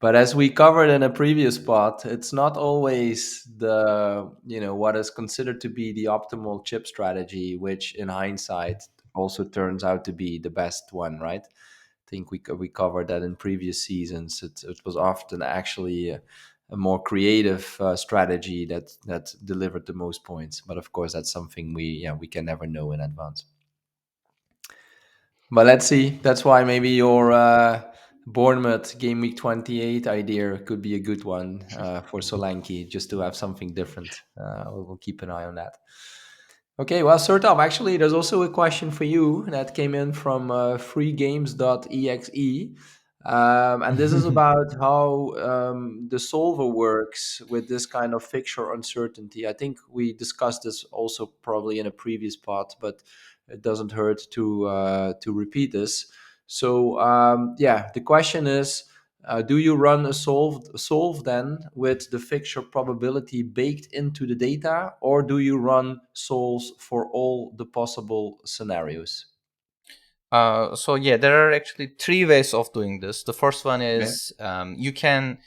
But as we covered in a previous spot, it's not always the, what is considered to be the optimal chip strategy, which in hindsight also turns out to be the best one, right? I think we covered that in previous seasons. It was often actually a more creative strategy that delivered the most points. But of course, that's something we can never know in advance. But let's see. That's why maybe your Bournemouth game week 28 idea could be a good one for Solanke, just to have something different. We'll keep an eye on that. Okay, well, Sertalp, actually, there's also a question for you that came in from freegames.exe. And this is about how the solver works with this kind of fixture uncertainty. I think we discussed this also probably in a previous part, but it doesn't hurt to repeat this. So yeah, the question is, do you run a solve then with the fixture probability baked into the data, or do you run solves for all the possible scenarios? So yeah, there are actually three ways of doing this. The first one Yeah. is you can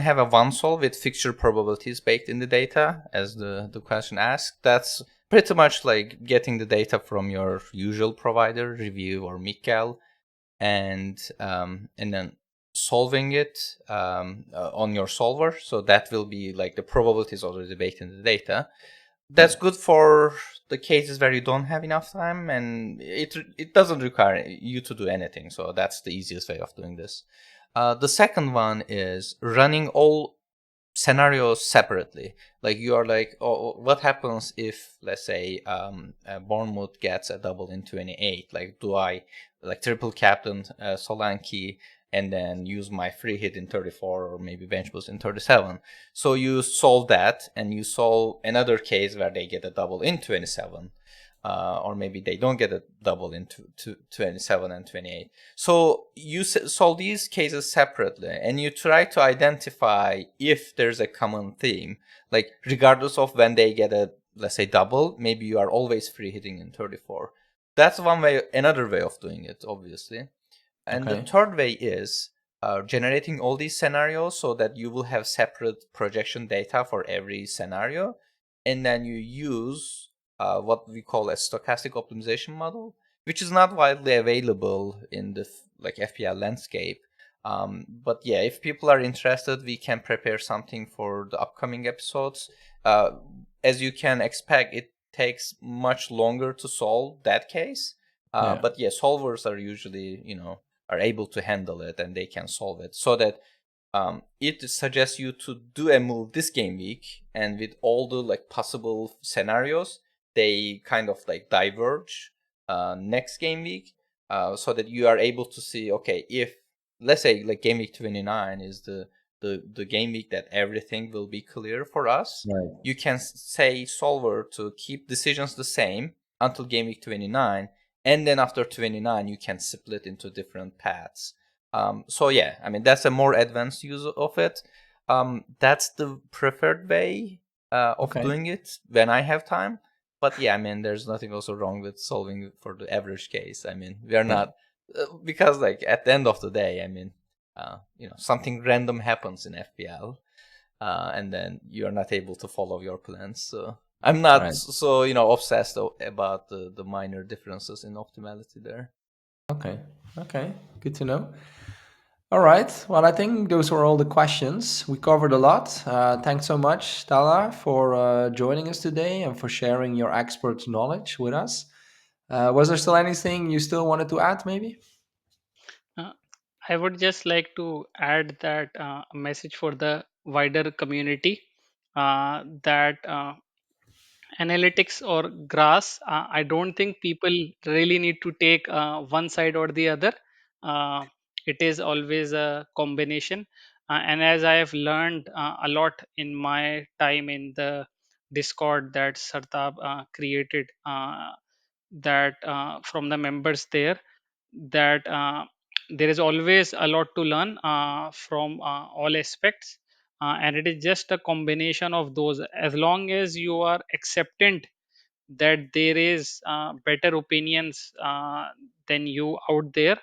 have a one solve with fixture probabilities baked in the data, as the question asked. That's pretty much like getting the data from your usual provider, Review or Mikkel, and then solving it on your solver. So that will be like the probabilities already baked in the data. Yeah. That's good for the cases where you don't have enough time, and it doesn't require you to do anything. So that's the easiest way of doing this. The second one is running all scenarios separately. Like you are like, oh, what happens if, let's say, Bournemouth gets a double in 28? Like, do I like triple captain Solanke and then use my free hit in 34 or maybe bench boost in 37? So you solve that, and you solve another case where they get a double in 27. Or maybe they don't get a double into 27 and 28. So you solve these cases separately, and you try to identify if there's a common theme. Like regardless of when they get a, let's say, double, maybe you are always free hitting in 34. That's one way, another way of doing it, obviously. And the Okay. third way is generating all these scenarios so that you will have separate projection data for every scenario. And then you use what we call a stochastic optimization model, which is not widely available in the like FPL landscape. But yeah, if people are interested, we can prepare something for the upcoming episodes. Uh, as you can expect, it takes much longer to solve that case. Yeah. But yeah, solvers are usually, are able to handle it, and they can solve it, so that it suggests you to do a move this game week, and with all the like possible scenarios, they kind of like diverge next game week, so that you are able to see, okay, if let's say like game week 29 is the game week that everything will be clear for us, Right. you can say solver to keep decisions the same until game week 29, and then after 29 you can split into different paths. So yeah, I mean, that's a more advanced use of it. That's the preferred way of Okay. doing it when I have time. But yeah, I mean, there's nothing also wrong with solving it for the average case. I mean, we are Yeah. not because like at the end of the day, I mean, something random happens in FPL, and then you are not able to follow your plans. So I'm not Right. so obsessed about the minor differences in optimality there. Okay. Okay. Good to know. All right. Well, I think those were all the questions. We covered a lot. Thanks so much, Tala, for joining us today and for sharing your expert knowledge with us. Was there still anything you still wanted to add, maybe? Uh, I would just like to add that a message for the wider community that analytics or grass, I don't think people really need to take one side or the other. uh, it is always a combination, and as I have learned a lot in my time in the Discord that Sartab created, that from the members there, that there is always a lot to learn from all aspects, and it is just a combination of those. As long as you are acceptant that there is better opinions than you out there,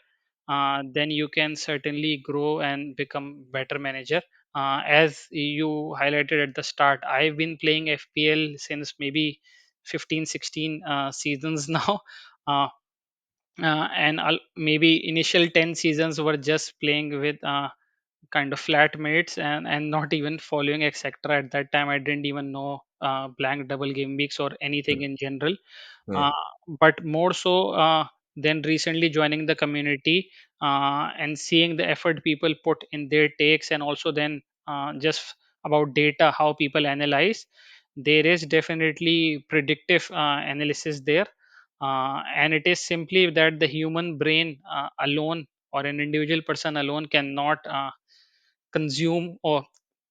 then you can certainly grow and become better manager. As you highlighted at the start, I've been playing FPL since maybe 15, 16 seasons now. uh, and maybe initial 10 seasons were just playing with kind of flat mates, and not even following etc. At that time I didn't even know blank double game weeks or anything in general. Yeah. uh, but more so than recently joining the community and seeing the effort people put in their takes, and also then just about data, how people analyze. There is definitely predictive analysis there, and it is simply that the human brain alone or an individual person alone cannot consume or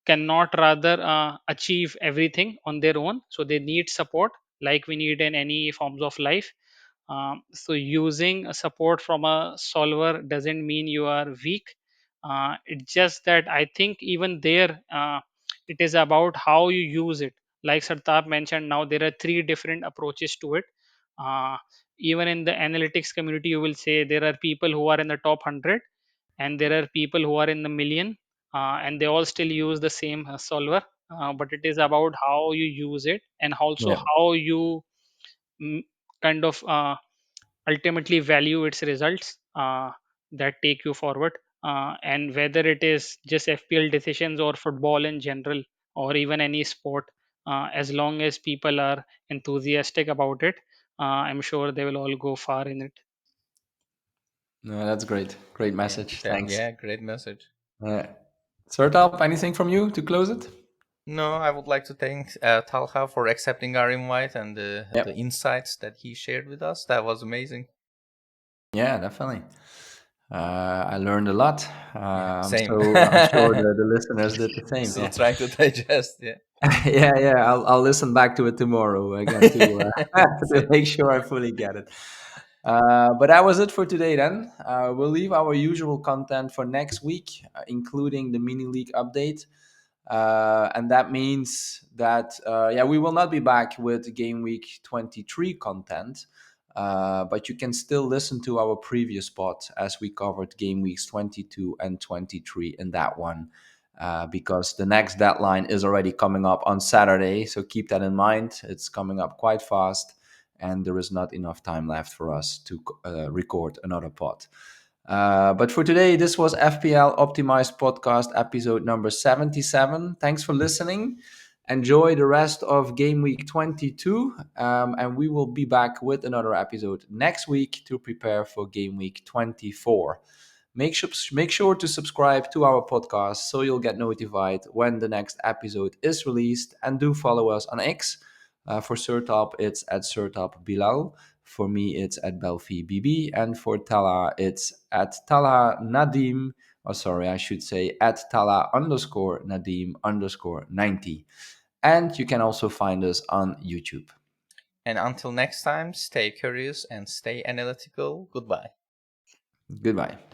cannot rather achieve everything on their own. So they need support, like we need in any forms of life. So using a support from a solver doesn't mean you are weak. It's just that I think even there, it is about how you use it. Like Sartab mentioned, now there are three different approaches to it. uh, Even in the analytics community, you will say there are people who are in the top 100, and there are people who are in the million, and they all still use the same solver. But it is about how you use it, and also Yeah. how you mm, kind of ultimately value its results that take you forward. And whether it is just FPL decisions or football in general, or even any sport, as long as people are enthusiastic about it, I'm sure they will all go far in it. No, that's great. Great Yeah, message. Thanks. yeah, great message. Uh, Sertalp, anything from you to close it? No, I would like to thank Talha for accepting our invite and the Yep. insights that he shared with us. That was amazing. Yeah, definitely. I learned a lot. Yeah, same. I'm sure the listeners did the same. Still Yeah. trying to digest. Yeah. Yeah. I'll listen back to it tomorrow again to Same. make sure I fully get it. But that was it for today then. We'll leave our usual content for next week, including the mini league update. And that means that yeah, we will not be back with game week 23 content, but you can still listen to our previous spot as we covered game weeks 22 and 23 in that one, because the next deadline is already coming up on Saturday. So keep that in mind. It's coming up quite fast, and there is not enough time left for us to record another pod. But for today, this was FPL Optimized Podcast episode number 77. Thanks for listening. Enjoy the rest of game week 22. And we will be back with another episode next week to prepare for game week 24. Make sure to subscribe to our podcast so you'll get notified when the next episode is released. And do follow us on X. For Sertalp, it's at Sertalp Bilal. For me, it's at Belfi BB. And for Talha, it's at Talha Nadeem. Oh, sorry, I should say at Talha underscore Nadeem underscore 90. And you can also find us on YouTube. And until next time, stay curious and stay analytical. Goodbye. Goodbye.